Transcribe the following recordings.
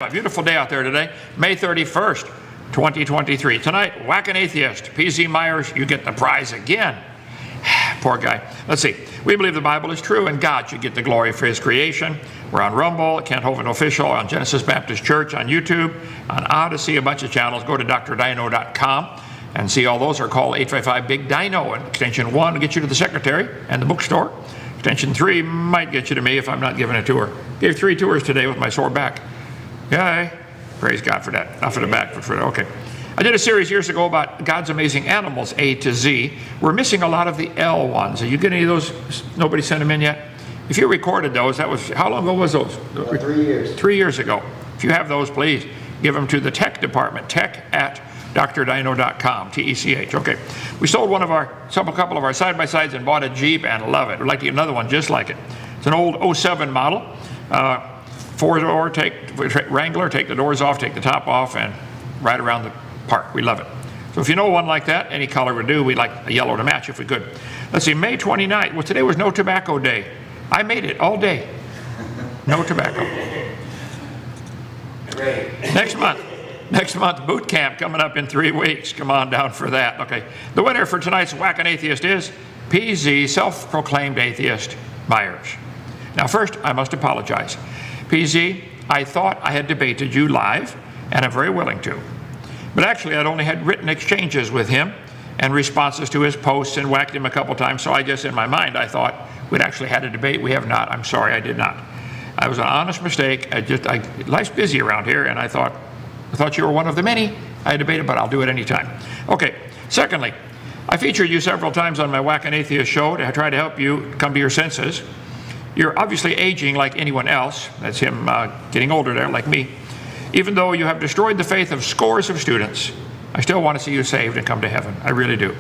A beautiful day out there today, May 31st, 2023. Tonight, Whack an Atheist. P.Z. Myers, you get the prize again. Poor guy. Let's see. We believe the Bible is true and God should get the glory for his creation. We're on Rumble, Kent Hovind Official, on Genesis Baptist Church, on YouTube, on Odyssey, a bunch of channels. Go to drdino.com and see all those are called 855-BIG-DINO. And extension 1 will get you to the secretary and the bookstore. Extension 3 might get you to me if I'm not giving a tour. Gave 3 tours today with my sore back. Yay. Praise God for that. Not for the back, but for that. Okay. I did a series years ago about God's amazing animals, A to Z. We're missing a lot of the L ones. Are you getting any of those? Nobody sent them in yet? If you recorded those, that was, how long ago was those? 3 years. 3 years ago. If you have those, please give them to the tech department, tech@drdino.com, T-E-C-H. Okay. We sold a couple of our side-by-sides and bought a Jeep and love it. We'd like to get another one just like it. It's an old 07 model. 4-door, Wrangler, take the doors off, take the top off, and ride around the park. We love it. So if you know one like that, any color would do. We'd like a yellow to match if we could. Let's see, May 29th. Well, today was no tobacco day. I made it all day. No tobacco. Great. Next month, boot camp coming up in 3 weeks. Come on down for that. Okay. The winner for tonight's Whack an Atheist is PZ, self-proclaimed atheist, Myers. Now first, I must apologize. PZ, I thought I had debated you live, and I'm very willing to. But actually, I'd only had written exchanges with him and responses to his posts and whacked him a couple times, so I guess in my mind I thought we'd actually had a debate. We have not. I'm sorry, I did not. It was an honest mistake. Life's busy around here, and I thought you were one of the many I debated, but I'll do it anytime. Okay, secondly, I featured you several times on my Whack an Atheist show to try to help you come to your senses. You're obviously aging like anyone else. That's him getting older there, like me. Even though you have destroyed the faith of scores of students, I still want to see you saved and come to heaven. I really do.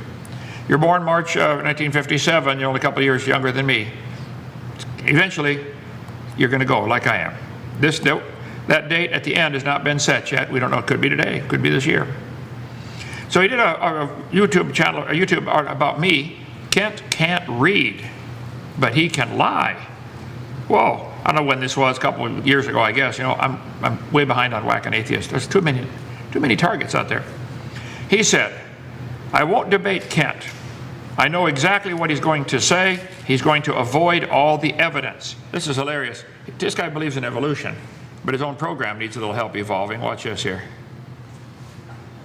You're born March 1957. You're only a couple of years younger than me. Eventually, you're going to go like I am. That date at the end has not been set yet. We don't know. It could be today. It could be this year. So he did a YouTube channel, a YouTube art about me. Kent can't read, but he can lie. Whoa, I don't know when this was, a couple of years ago, I guess. You know, I'm way behind on Whack an Atheist. There's too many targets out there. He said, I won't debate Kent. I know exactly what he's going to say. He's going to avoid all the evidence. This is hilarious. This guy believes in evolution, but his own program needs a little help evolving. Watch this here.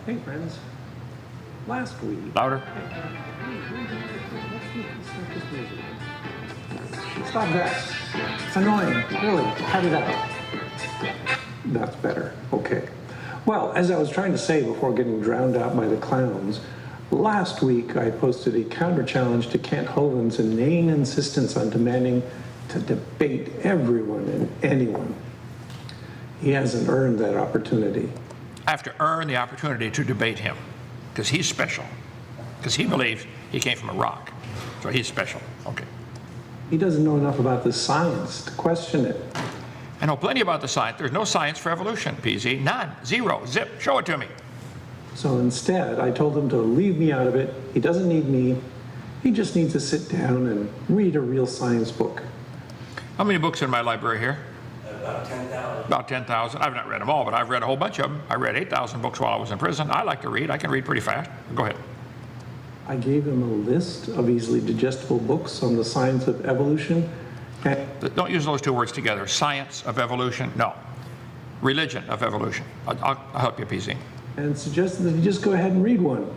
Hey, friends. Last week. Louder. Stop that. It's annoying. Really, cut it out. That's better. Okay. Well, as I was trying to say before getting drowned out by the clowns, last week I posted a counter challenge to Kent Hovind's inane insistence on demanding to debate everyone and anyone. He hasn't earned that opportunity. I have to earn the opportunity to debate him because he's special. Because he believes he came from a rock. So he's special. Okay. He doesn't know enough about the science to question it. I know plenty about the science. There's no science for evolution, PZ. None. Zero. Zip. Show it to me. So instead, I told him to leave me out of it. He doesn't need me. He just needs to sit down and read a real science book. How many books in my library here? About 10,000. About 10,000. I've not read them all, but I've read a whole bunch of them. I read 8,000 books while I was in prison. I like to read. I can read pretty fast. Go ahead. I gave him a list of easily digestible books on the science of evolution. Don't use those two words together. Science of evolution. No. Religion of evolution. I'll help you, PZ. And suggested that he just go ahead and read one.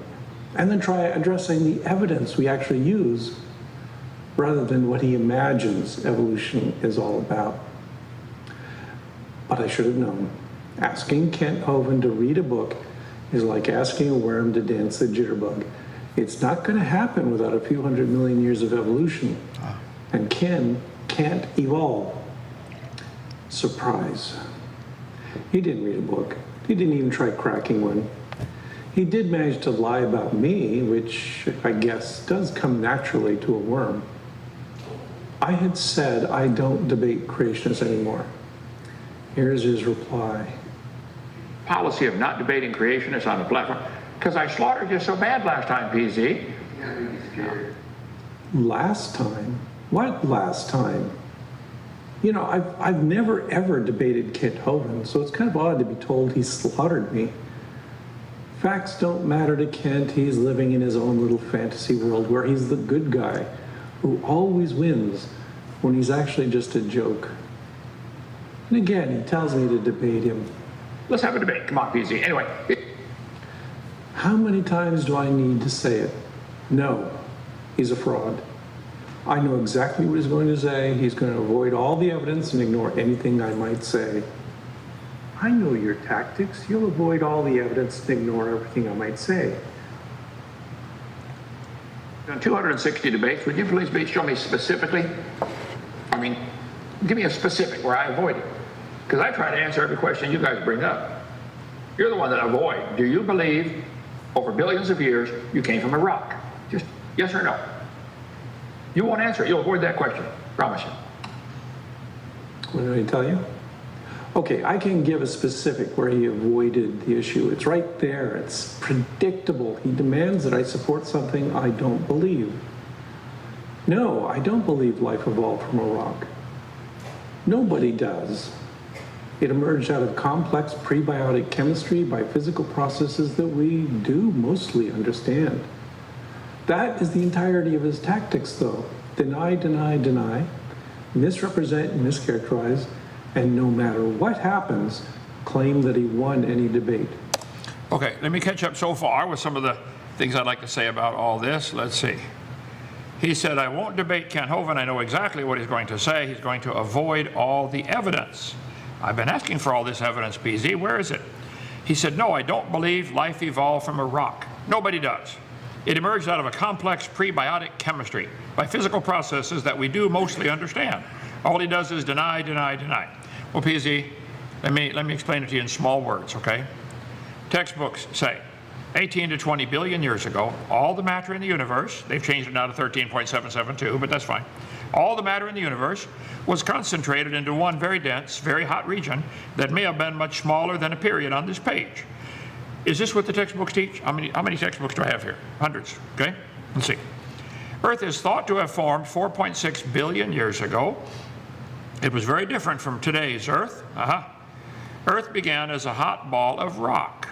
And then try addressing the evidence we actually use rather than what he imagines evolution is all about. But I should have known. Asking Kent Hovind to read a book is like asking a worm to dance the jitterbug. It's not going to happen without a few 100 million years of evolution. And Ken can't evolve. Surprise. He didn't read a book. He didn't even try cracking one. He did manage to lie about me, which I guess does come naturally to a worm. I had said I don't debate creationists anymore. Here's his reply. Policy of not debating creationists on the platform. Because I slaughtered you so bad last time, PZ. Last time? What last time? You know, I've never ever debated Kent Hovind, so it's kind of odd to be told he slaughtered me. Facts don't matter to Kent. He's living in his own little fantasy world where he's the good guy who always wins when he's actually just a joke. And again, he tells me to debate him. Let's have a debate. Come on, PZ. Anyway. How many times do I need to say it? No, he's a fraud. I know exactly what he's going to say. He's going to avoid all the evidence and ignore anything I might say. I know your tactics. You'll avoid all the evidence and ignore everything I might say. On 260 debates, would you please show me specifically? I mean, give me a specific where I avoid it. Because I try to answer every question you guys bring up. You're the one that avoid. Do you believe over billions of years you came from a rock? Just yes or no. You won't answer it. You'll avoid that question. Promise you. What did I tell you? Okay, I can give a specific where he avoided the issue. It's right there. It's predictable. He demands that I support something I don't believe. No, I don't believe life evolved from a rock. Nobody does. It emerged out of complex prebiotic chemistry by physical processes that we do mostly understand. That is the entirety of his tactics, though. Deny, deny, deny, misrepresent, mischaracterize, and no matter what happens, claim that he won any debate. Okay, let me catch up so far with some of the things I'd like to say about all this. Let's see. He said, I won't debate Kent Hovind. I know exactly what he's going to say. He's going to avoid all the evidence. I've been asking for all this evidence, PZ. Where is it? He said, no, I don't believe life evolved from a rock. Nobody does. It emerged out of a complex prebiotic chemistry by physical processes that we do mostly understand. All he does is deny, deny, deny. Well, PZ, let me explain it to you in small words, okay? Textbooks say 18 to 20 billion years ago, all the matter in the universe, they've changed it now to 13.772, but that's fine. All the matter in the universe was concentrated into one very dense, very hot region that may have been much smaller than a period on this page. Is this what the textbooks teach? How many textbooks do I have here? Hundreds, okay? Let's see. Earth is thought to have formed 4.6 billion years ago. It was very different from today's Earth. Earth began as a hot ball of rock.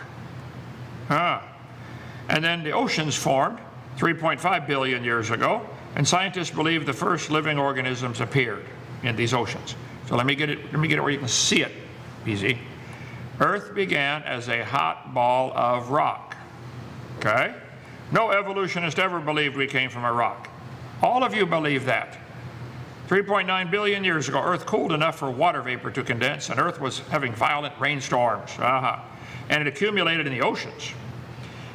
And then the oceans formed 3.5 billion years ago, and scientists believe the first living organisms appeared in these oceans. So let me get it where you can see it, easy. Earth began as a hot ball of rock, okay? No evolutionist ever believed we came from a rock. All of you believe that. 3.9 billion years ago, Earth cooled enough for water vapor to condense, and Earth was having violent rainstorms, and it accumulated in the oceans.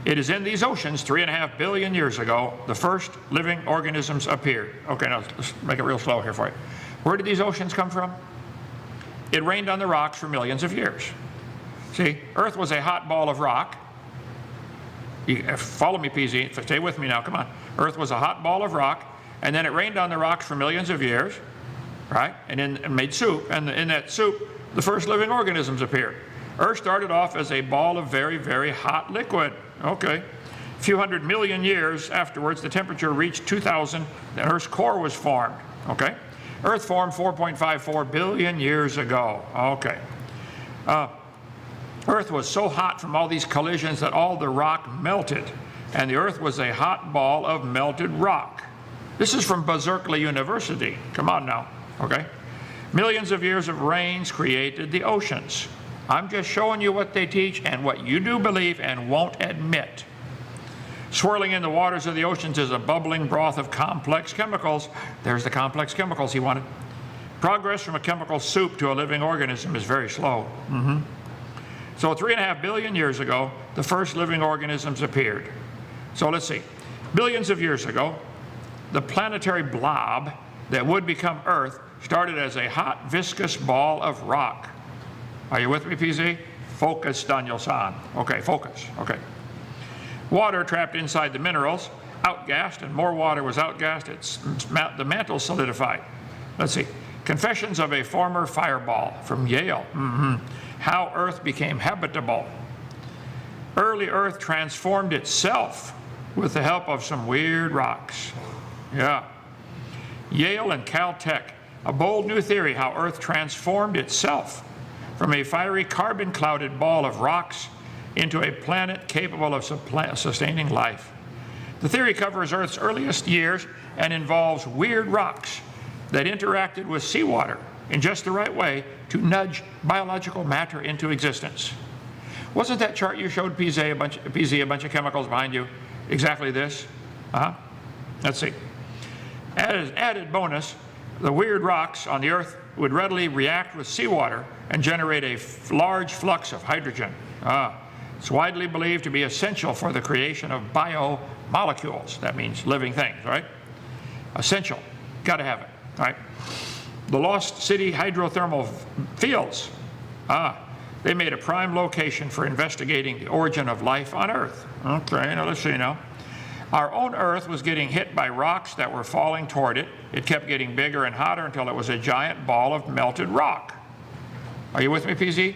It is in these oceans 3.5 billion years ago, the first living organisms appeared. Okay, now let's make it real slow here for you. Where did these oceans come from? It rained on the rocks for millions of years. See, Earth was a hot ball of rock. Follow me, PZ. Stay with me now. Come on. Earth was a hot ball of rock, and then it rained on the rocks for millions of years, right? And then made soup, and in that soup, the first living organisms appeared. Earth started off as a ball of very, very hot liquid. Okay. A few hundred million years afterwards, the temperature reached 2,000, and Earth's core was formed. Okay. Earth formed 4.54 billion years ago. Okay. Earth was so hot from all these collisions that all the rock melted, and the Earth was a hot ball of melted rock. This is from Berkeley University. Come on now, okay? Millions of years of rains created the oceans. I'm just showing you what they teach and what you do believe and won't admit. Swirling in the waters of the oceans is a bubbling broth of complex chemicals. There's the complex chemicals he wanted. Progress from a chemical soup to a living organism is very slow. So 3.5 billion years ago, the first living organisms appeared. So let's see. Billions of years ago, the planetary blob that would become Earth started as a hot, viscous ball of rock. Are you with me, PZ? Focus, Daniel-san. Okay, focus. Okay. Water trapped inside the minerals, outgassed, and more water was outgassed. The mantle solidified. Let's see. Confessions of a former fireball from Yale. How Earth became habitable. Early Earth transformed itself with the help of some weird rocks. Yeah. Yale and Caltech a bold new theory how Earth transformed itself from a fiery carbon-clouded ball of rocks into a planet capable of sustaining life. The theory covers Earth's earliest years and involves weird rocks that interacted with seawater in just the right way to nudge biological matter into existence. Wasn't that chart you showed, PZ, a bunch of chemicals behind you? Exactly this? Let's see. Added bonus, the weird rocks on the Earth would readily react with seawater and generate a large flux of hydrogen. It's widely believed to be essential for the creation of biomolecules. That means living things, right? Essential. Got to have it, right? The Lost City hydrothermal fields. They made a prime location for investigating the origin of life on Earth. Okay, now let's see now. Our own Earth was getting hit by rocks that were falling toward it. It kept getting bigger and hotter until it was a giant ball of melted rock. Are you with me, PZ?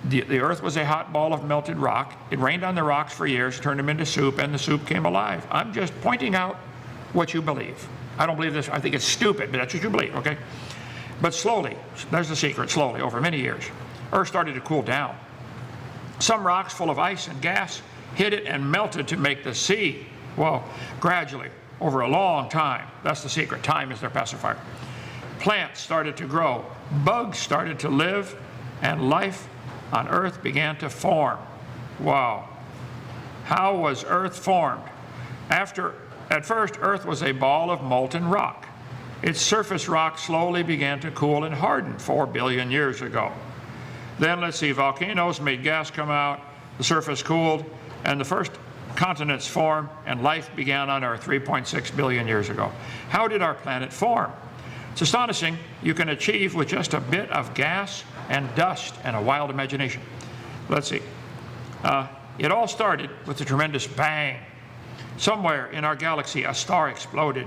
The Earth was a hot ball of melted rock. It rained on the rocks for years, turned them into soup, and the soup came alive. I'm just pointing out what you believe. I don't believe this. I think it's stupid, but that's what you believe, okay? But slowly, there's the secret, slowly, over many years, Earth started to cool down. Some rocks full of ice and gas hit it and melted to make the sea. Well, gradually, over a long time, that's the secret. Time is their pacifier. Plants started to grow, bugs started to live, and life on Earth began to form. Wow. How was Earth formed? At first, Earth was a ball of molten rock. Its surface rock slowly began to cool and harden 4 billion years ago. Then, let's see, volcanoes made gas come out, the surface cooled, and the first continents formed, and life began on Earth 3.6 billion years ago. How did our planet form? It's astonishing you can achieve with just a bit of gas and dust and a wild imagination. Let's see. It all started with a tremendous bang. Somewhere in our galaxy, a star exploded,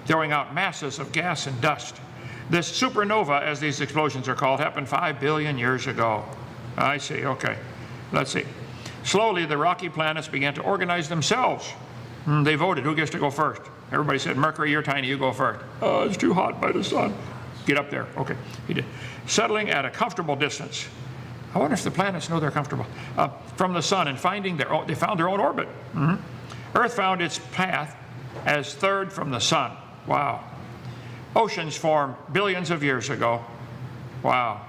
throwing out masses of gas and dust. This supernova, as these explosions are called, happened 5 billion years ago. I see, okay. Let's see. Slowly, the rocky planets began to organize themselves. They voted, who gets to go first? Everybody said, Mercury, you're tiny, you go first. It's too hot by the sun. Get up there. Okay, he did. Settling at a comfortable distance. I wonder if the planets know they're comfortable. From the sun and they found their own orbit. Earth found its path as third from the sun. Wow. Oceans formed billions of years ago. Wow.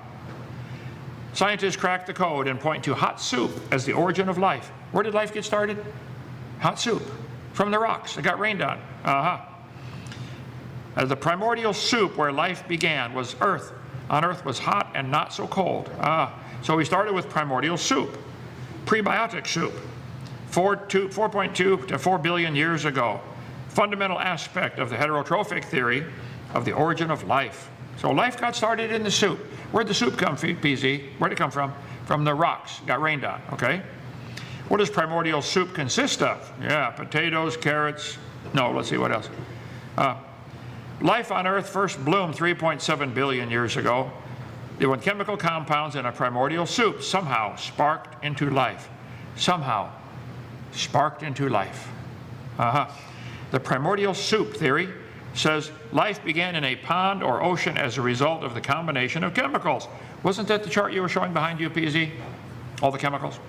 Scientists cracked the code and point to hot soup as the origin of life. Where did life get started? Hot soup. From the rocks that got rained on. The primordial soup where life began was Earth. On Earth was hot and not so cold. So we started with primordial soup. Prebiotic soup. 4.2 to 4 billion years ago. Fundamental aspect of the heterotrophic theory of the origin of life. So life got started in the soup. Where'd the soup come from, PZ? Where'd it come from? From the rocks, got rained on, okay? What does primordial soup consist of? Yeah, potatoes, carrots. No, let's see what else. Life on Earth first bloomed 3.7 billion years ago when chemical compounds in a primordial soup somehow sparked into life. Somehow sparked into life. The primordial soup theory says life began in a pond or ocean as a result of the combination of chemicals. Wasn't that the chart you were showing behind you, PZ? All the chemicals?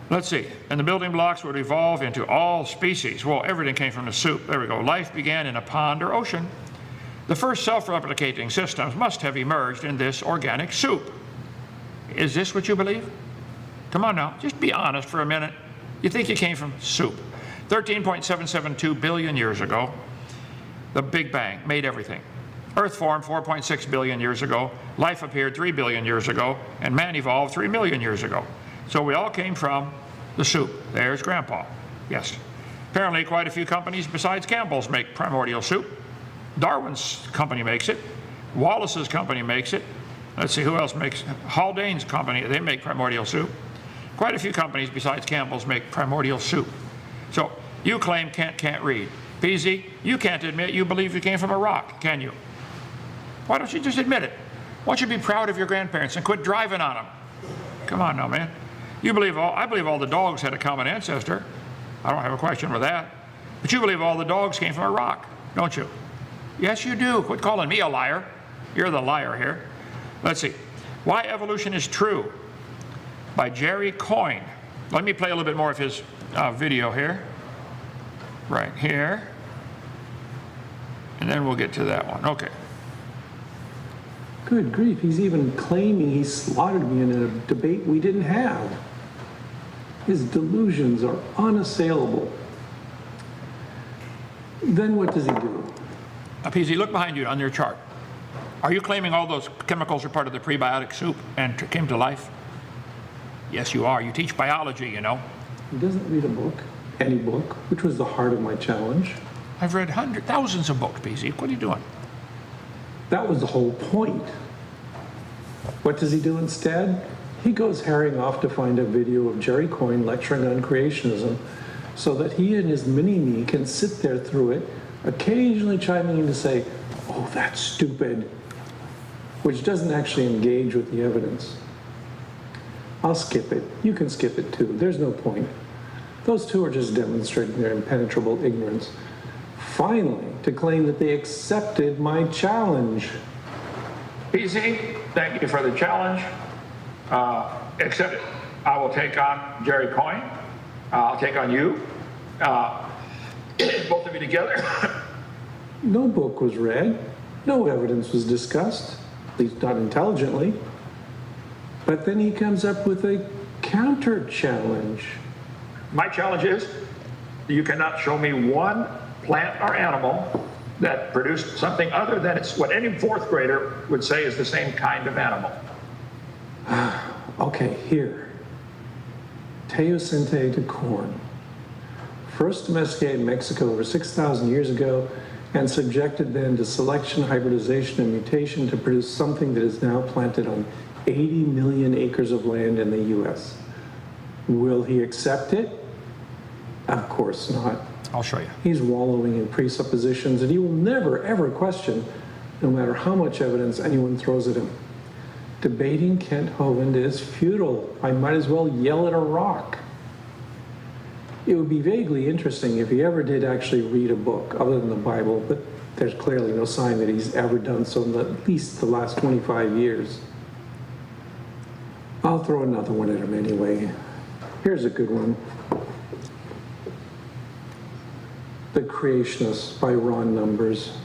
Let's see. And the building blocks would evolve into all species. Well, everything came from the soup. There we go. Life began in a pond or ocean. The first self-replicating systems must have emerged in this organic soup. Is this what you believe? Come on now, just be honest for a minute. You think you came from soup. 13.772 billion years ago, the Big Bang made everything. Earth formed 4.6 billion years ago, life appeared 3 billion years ago, and man evolved 3 million years ago. So we all came from the soup. There's Grandpa. Yes. Apparently quite a few companies besides Campbell's make primordial soup. Darwin's company makes it. Wallace's company makes it. Let's see, who else makes it? Haldane's company, they make primordial soup. Quite a few companies besides Campbell's make primordial soup. So you claim can't read. PZ, you can't admit you believe you came from a rock, can you? Why don't you just admit it? Why don't you be proud of your grandparents and quit driving on them? Come on now, man. I believe all the dogs had a common ancestor. I don't have a question with that. But you believe all the dogs came from a rock, don't you? Yes, you do. Quit calling me a liar. You're the liar here. Let's see. Why Evolution is True by Jerry Coyne. Let me play a little bit more of his video here. Right here. And then we'll get to that one. Okay. Good grief, he's even claiming he slaughtered me in a debate we didn't have. His delusions are unassailable. Then what does he do? PZ, look behind you on your chart. Are you claiming all those chemicals are part of the prebiotic soup and came to life? Yes, you are. You teach biology, you know. He doesn't read a book, any book, which was the heart of my challenge. I've read thousands of books, PZ. What are you doing? That was the whole point. What does he do instead? He goes herring off to find a video of Jerry Coyne lecturing on creationism so that he and his mini-me can sit there through it, occasionally chiming in to say, "Oh, that's stupid," which doesn't actually engage with the evidence. I'll skip it. You can skip it too. There's no point. Those two are just demonstrating their impenetrable ignorance. Finally, to claim that they accepted my challenge. PZ, thank you for the challenge. Accept it. I will take on Jerry Coyne. I'll take on you. Both of you together. No book was read. No evidence was discussed, at least not intelligently. But then he comes up with a counter challenge. My challenge is, you cannot show me one plant or animal that produced something other than it's what any fourth grader would say is the same kind of animal. Okay, here. Teosinte de corn. First domesticated in Mexico over 6,000 years ago and subjected then to selection, hybridization, and mutation to produce something that is now planted on 80 million acres of land in the US. Will he accept it? Of course not. I'll show you. He's wallowing in presuppositions that he will never, ever question, no matter how much evidence anyone throws at him. Debating Kent Hovind is futile. I might as well yell at a rock. It would be vaguely interesting if he ever did actually read a book other than the Bible, but there's clearly no sign that he's ever done so in at least the last 25 years. I'll throw another one at him anyway. Here's a good one. The Creationists by Ron Numbers.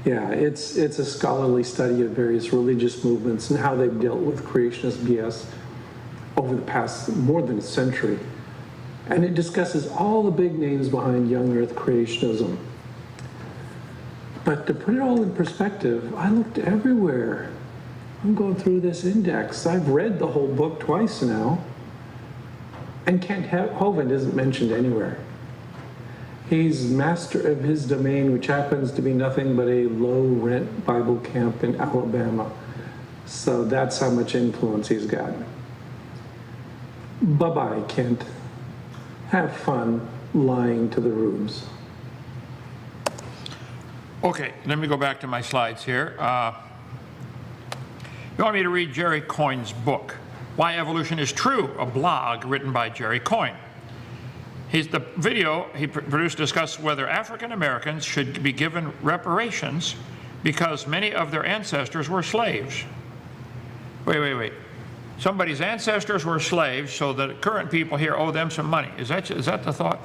Yeah, it's a scholarly study of various religious movements and how they've dealt with creationist BS over the past more than a century. And it discusses all the big names behind young earth creationism. But to put it all in perspective, I looked everywhere. I'm going through this index. I've read the whole book twice now. And Kent Hovind isn't mentioned anywhere. He's master of his domain, which happens to be nothing but a low-rent Bible camp in Alabama. So that's how much influence he's got. Bye-bye, Kent. Have fun lying to the rubes. Okay, let me go back to my slides here. You want me to read Jerry Coyne's book, Why Evolution is True, a blog written by Jerry Coyne. The video he produced discussed whether African Americans should be given reparations because many of their ancestors were slaves. Wait. Somebody's ancestors were slaves, so the current people here owe them some money. Is that the thought?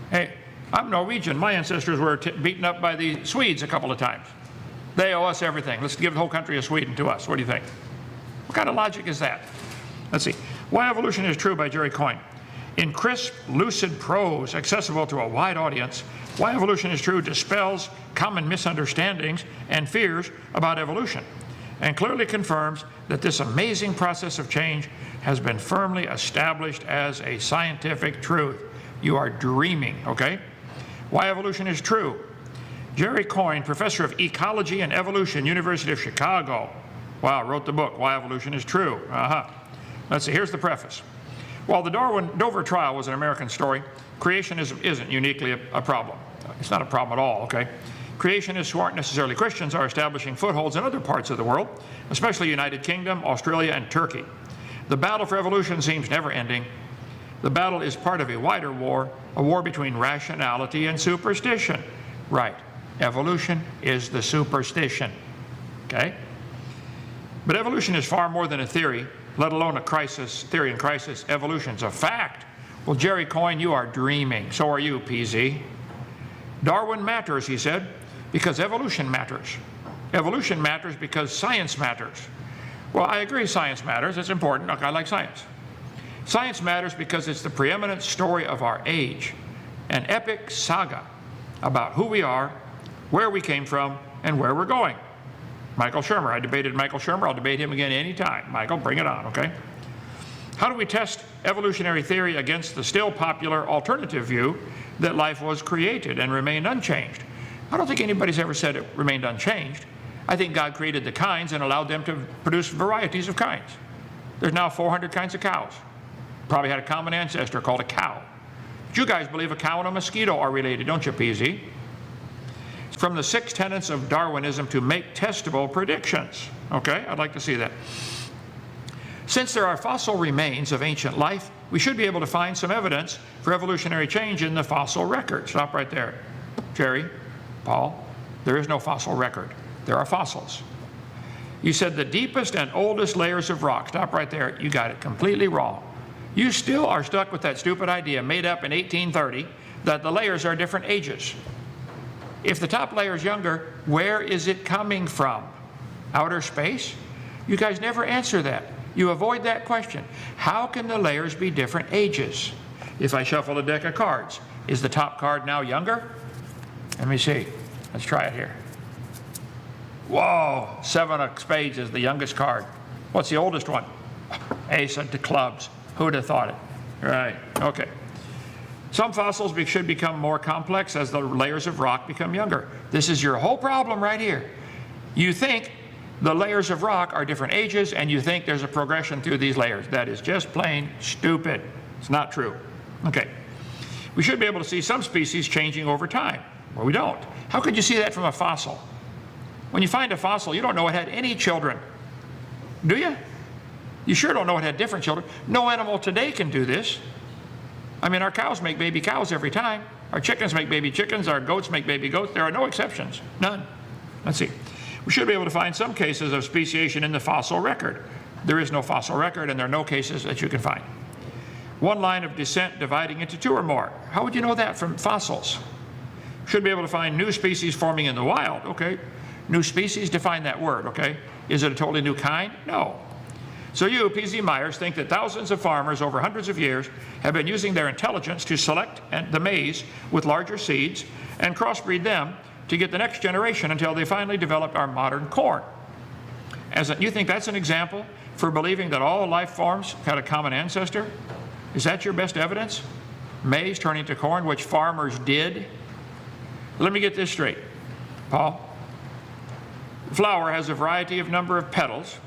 Hey, I'm Norwegian. My ancestors were beaten up by the Swedes a couple of times. They owe us everything. Let's give the whole country of Sweden to us. What do you think? What kind of logic is that? Let's see. Why Evolution is True by Jerry Coyne. In crisp, lucid prose, accessible to a wide audience, Why Evolution is True dispels common misunderstandings and fears about evolution, and clearly confirms that this amazing process of change has been firmly established as a scientific truth. You are dreaming, okay? Why Evolution is True. Jerry Coyne, professor of ecology and evolution, University of Chicago. Wow, wrote the book, Why Evolution is True. Let's see, here's the preface. While the Dover trial was an American story, creationism isn't uniquely a problem. It's not a problem at all, okay? Creationists who aren't necessarily Christians are establishing footholds in other parts of the world, especially United Kingdom, Australia, and Turkey. The battle for evolution seems never ending. The battle is part of a wider war, a war between rationality and superstition. Right. Evolution is the superstition. Okay? But evolution is far more than a theory, let alone a theory in crisis. Evolution's a fact. Well, Jerry Coyne, you are dreaming. So are you, PZ. Darwin matters, he said, because evolution matters. Evolution matters because science matters. Well, I agree science matters. It's important. Look, I like science. Science matters because it's the preeminent story of our age, an epic saga about who we are, where we came from, and where we're going. Michael Shermer. I debated Michael Shermer. I'll debate him again anytime. Michael, bring it on, okay? How do we test evolutionary theory against the still popular alternative view that life was created and remained unchanged? I don't think anybody's ever said it remained unchanged. I think God created the kinds and allowed them to produce varieties of kinds. There's now 400 kinds of cows. Probably had a common ancestor called a cow. But you guys believe a cow and a mosquito are related, don't you, PZ? It's from the 6 tenets of Darwinism to make testable predictions. Okay, I'd like to see that. Since there are fossil remains of ancient life, we should be able to find some evidence for evolutionary change in the fossil record. Stop right there. Jerry, Paul, there is no fossil record. There are fossils. You said the deepest and oldest layers of rock. Stop right there. You got it completely wrong. You still are stuck with that stupid idea made up in 1830 that the layers are different ages. If the top layer is younger, where is it coming from? Outer space? You guys never answer that. You avoid that question. How can the layers be different ages? If I shuffle a deck of cards, is the top card now younger? Let me see. Let's try it here. Whoa, 7 of spades is the youngest card. What's the oldest one? Ace of the clubs. Who'd have thought it? Right, okay. Some fossils should become more complex as the layers of rock become younger. This is your whole problem right here. You think the layers of rock are different ages, and you think there's a progression through these layers. That is just plain stupid. It's not true. Okay. We should be able to see some species changing over time. Well, we don't. How could you see that from a fossil? When you find a fossil, you don't know it had any children. Do you? You sure don't know it had different children. No animal today can do this. I mean, our cows make baby cows every time. Our chickens make baby chickens. Our goats make baby goats. There are no exceptions. None. Let's see. We should be able to find some cases of speciation in the fossil record. There is no fossil record, and there are no cases that you can find. One line of descent dividing into 2 or more. How would you know that from fossils? Should be able to find new species forming in the wild. Okay. New species, define that word, okay? Is it a totally new kind? No. So you, P.Z. Myers, think that thousands of farmers over hundreds of years have been using their intelligence to select the maize with larger seeds and crossbreed them to get the next generation until they finally developed our modern corn. You think that's an example for believing that all life forms had a common ancestor? Is that your best evidence? Maize turning to corn, which farmers did? Let me get this straight, Paul. Flower has a variety of number of petals.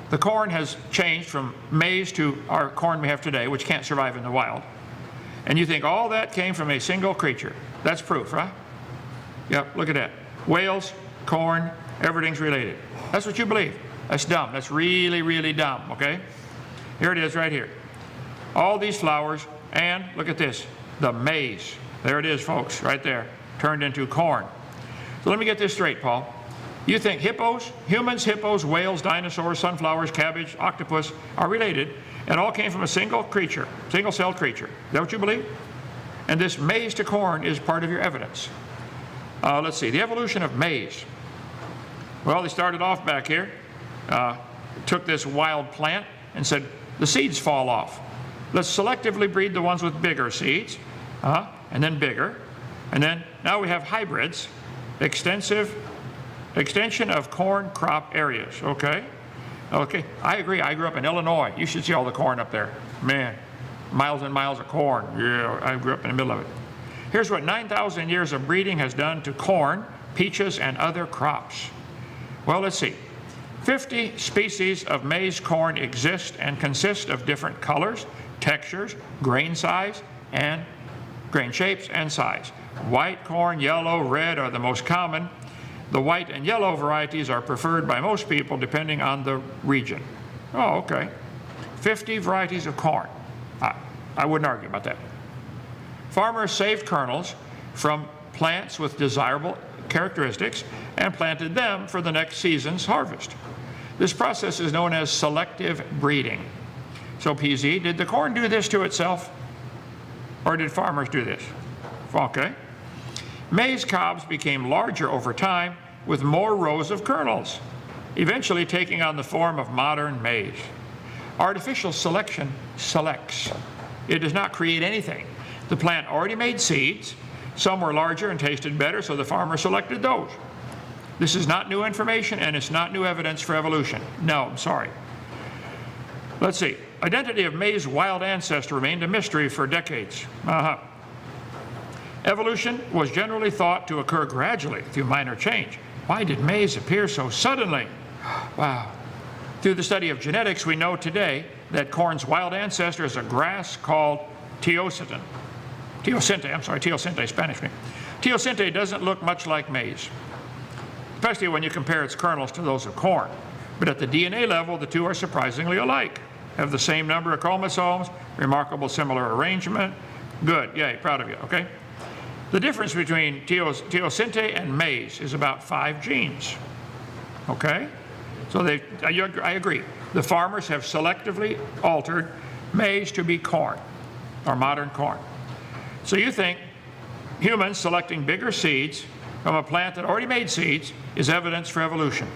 The corn has changed from maize to our corn we have today, which can't survive in the wild. And you think all that came from a single creature. That's proof, right? Yep, look at that. Whales, corn, everything's related. That's what you believe. That's dumb. That's really, really dumb, okay? Here it is right here. All these flowers, and look at this, the maize. There it is, folks, right there, turned into corn. So let me get this straight, Paul. You think hippos, humans, hippos, whales, dinosaurs, sunflowers, cabbage, octopus are related and all came from a single creature, single-celled creature. Is that what you believe? And this maize to corn is part of your evidence. Let's see, the evolution of maize. Well, they started off back here, took this wild plant and said, the seeds fall off. Let's selectively breed the ones with bigger seeds, and then bigger. And then now we have hybrids, extension of corn crop areas, okay? Okay, I agree. I grew up in Illinois. You should see all the corn up there. Man, miles and miles of corn. Yeah, I grew up in the middle of it. Here's what 9,000 years of breeding has done to corn, peaches, and other crops. Well, let's see. 50 species of maize corn exist and consist of different colors, textures, grain size, and grain shapes and size. White corn, yellow, red are the most common. The white and yellow varieties are preferred by most people depending on the region. Oh, okay. 50 varieties of corn. I wouldn't argue about that. Farmers saved kernels from plants with desirable characteristics and planted them for the next season's harvest. This process is known as selective breeding. So PZ, did the corn do this to itself, or did farmers do this? Okay. Maize cobs became larger over time with more rows of kernels, eventually taking on the form of modern maize. Artificial selection selects. It does not create anything. The plant already made seeds. Some were larger and tasted better, so the farmer selected those. This is not new information, and it's not new evidence for evolution. No, I'm sorry. Let's see. Identity of maize's wild ancestor remained a mystery for decades. Evolution was generally thought to occur gradually through minor change. Why did maize appear so suddenly? Wow. Through the study of genetics, we know today that corn's wild ancestor is a grass called teosinte, Spanish name. Teosinte doesn't look much like maize, especially when you compare its kernels to those of corn. But at the DNA level, the two are surprisingly alike. Have the same number of chromosomes, remarkable similar arrangement. Good, yay, proud of you, okay? The difference between teosinte and maize is about 5 genes, okay? So I agree. The farmers have selectively altered maize to be corn, or modern corn. So you think humans selecting bigger seeds from a plant that already made seeds is evidence for evolution.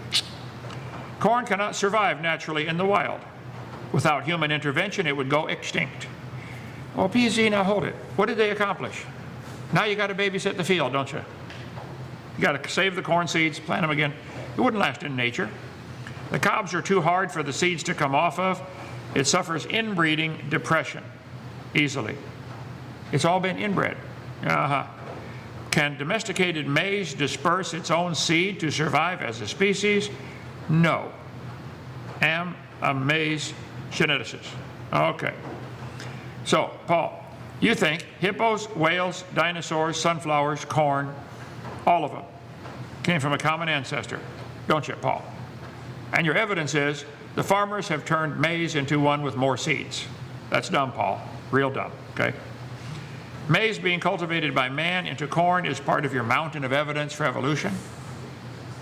Corn cannot survive naturally in the wild. Without human intervention, it would go extinct. Well, PZ, now hold it. What did they accomplish? Now you got to babysit the field, don't you? You got to save the corn seeds, plant them again. It wouldn't last in nature. The cobs are too hard for the seeds to come off of. It suffers inbreeding depression easily. It's all been inbred. Can domesticated maize disperse its own seed to survive as a species? No. Am a maize geneticist. Okay. So, Paul, you think hippos, whales, dinosaurs, sunflowers, corn, all of them came from a common ancestor, don't you, Paul? And your evidence is the farmers have turned maize into one with more seeds. That's dumb, Paul. Real dumb, okay? Maize being cultivated by man into corn is part of your mountain of evidence for evolution?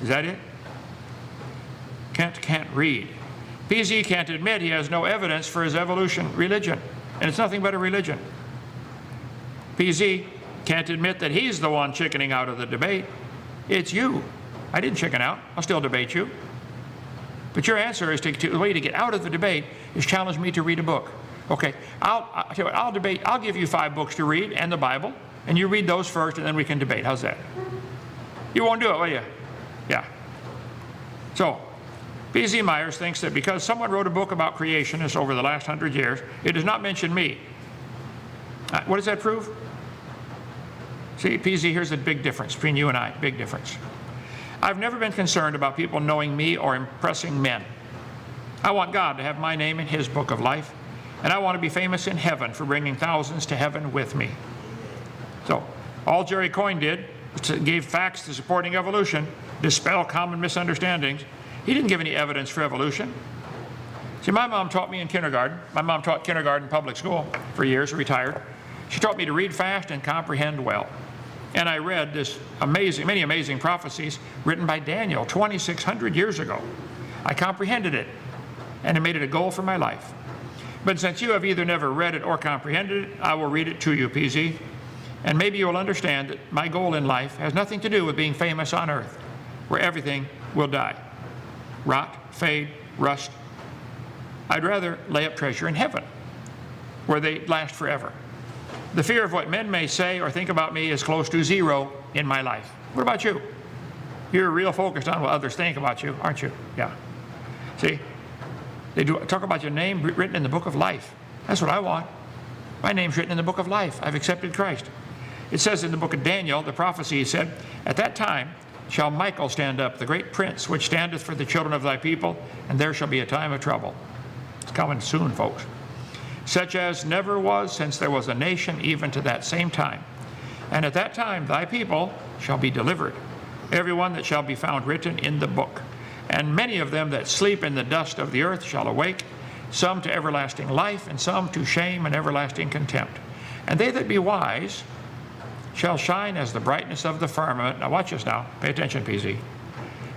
Is that it? Kent can't read. PZ can't admit he has no evidence for his evolution religion, and it's nothing but a religion. PZ can't admit that he's the one chickening out of the debate. It's you. I didn't chicken out. I'll still debate you. But your answer is the way to get out of the debate is challenge me to read a book. Okay, I'll debate. I'll give you 5 books to read and the Bible, and you read those first, and then we can debate. How's that? You won't do it, will you? Yeah. So, P.Z. Myers thinks that because someone wrote a book about creationists over the last 100 years, it does not mention me. What does that prove? See, P.Z., here's the big difference between you and I, big difference. I've never been concerned about people knowing me or impressing men. I want God to have my name in his book of life, and I want to be famous in heaven for bringing thousands to heaven with me. So, all Jerry Coyne did was gave facts to supporting evolution, dispel common misunderstandings. He didn't give any evidence for evolution. See, my mom taught me in kindergarten. My mom taught kindergarten public school for years, retired. She taught me to read fast and comprehend well. And I read this many amazing prophecies written by Daniel 2,600 years ago. I comprehended it, and it made it a goal for my life. But since you have either never read it or comprehended it, I will read it to you, PZ. And maybe you will understand that my goal in life has nothing to do with being famous on earth, where everything will die. Rot, fade, rust. I'd rather lay up treasure in heaven, where they last forever. The fear of what men may say or think about me is close to zero in my life. What about you? You're real focused on what others think about you, aren't you? Yeah. See? They do talk about your name written in the book of life. That's what I want. My name's written in the book of life. I've accepted Christ. It says in the book of Daniel, the prophecy said, "At that time shall Michael stand up, the great prince, which standeth for the children of thy people, and there shall be a time of trouble." It's coming soon, folks. "Such as never was since there was a nation, even to that same time. And at that time thy people shall be delivered, every one that shall be found written in the book. And many of them that sleep in the dust of the earth shall awake, some to everlasting life, and some to shame and everlasting contempt. And they that be wise shall shine as the brightness of the firmament. Now watch this now. Pay attention, PZ.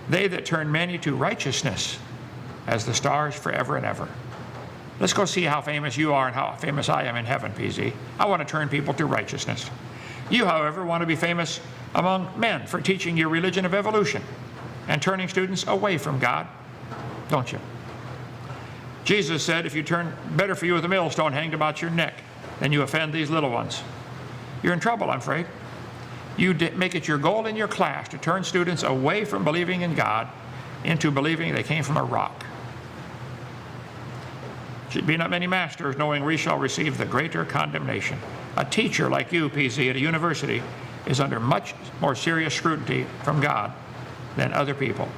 They that turn many to righteousness as the stars forever and ever. Let's go see how famous you are and how famous I am in heaven, PZ. I want to turn people to righteousness. You, however, want to be famous among men for teaching your religion of evolution and turning students away from God, don't you? Jesus said, if you turn, better for you with a millstone hanged about your neck than you offend these little ones. You're in trouble, I'm afraid. You make it your goal in your class to turn students away from believing in God into believing they came from a rock. Should be not many masters, knowing we shall receive the greater condemnation. A teacher like you, PZ, at a university is under much more serious scrutiny from God than other people.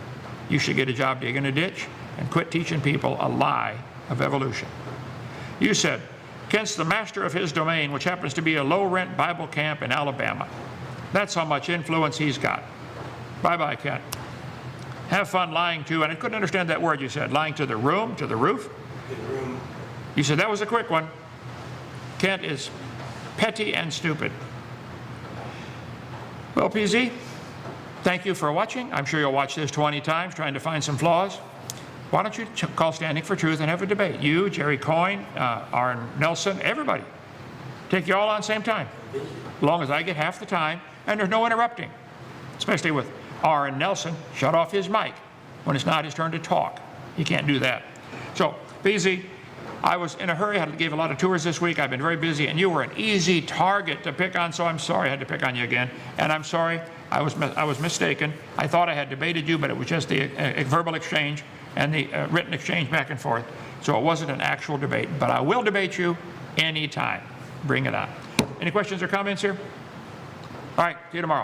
You should get a job digging a ditch and quit teaching people a lie of evolution. You said, Kent's the master of his domain, which happens to be a low-rent Bible camp in Alabama. That's how much influence he's got. Bye-bye, Kent. Have fun lying to, and I couldn't understand that word you said, lying to the room, to the roof? The room. You said that was a quick one. Kent is petty and stupid. Well, PZ, thank you for watching. I'm sure you'll watch this 20 times trying to find some flaws. Why don't you call Standing for Truth and have a debate? You, Jerry Coyne, Aaron Nelson, everybody. Take you all on same time. As long as I get half the time and there's no interrupting. Especially with Aaron Nelson, shut off his mic when it's not his turn to talk. He can't do that. So, PZ, I was in a hurry. I gave a lot of tours this week. I've been very busy, and you were an easy target to pick on, so I'm sorry I had to pick on you again. And I'm sorry, I was mistaken. I thought I had debated you, but it was just the verbal exchange and the written exchange back and forth. So it wasn't an actual debate. But I will debate you anytime. Bring it on. Any questions or comments here? All right, see you tomorrow.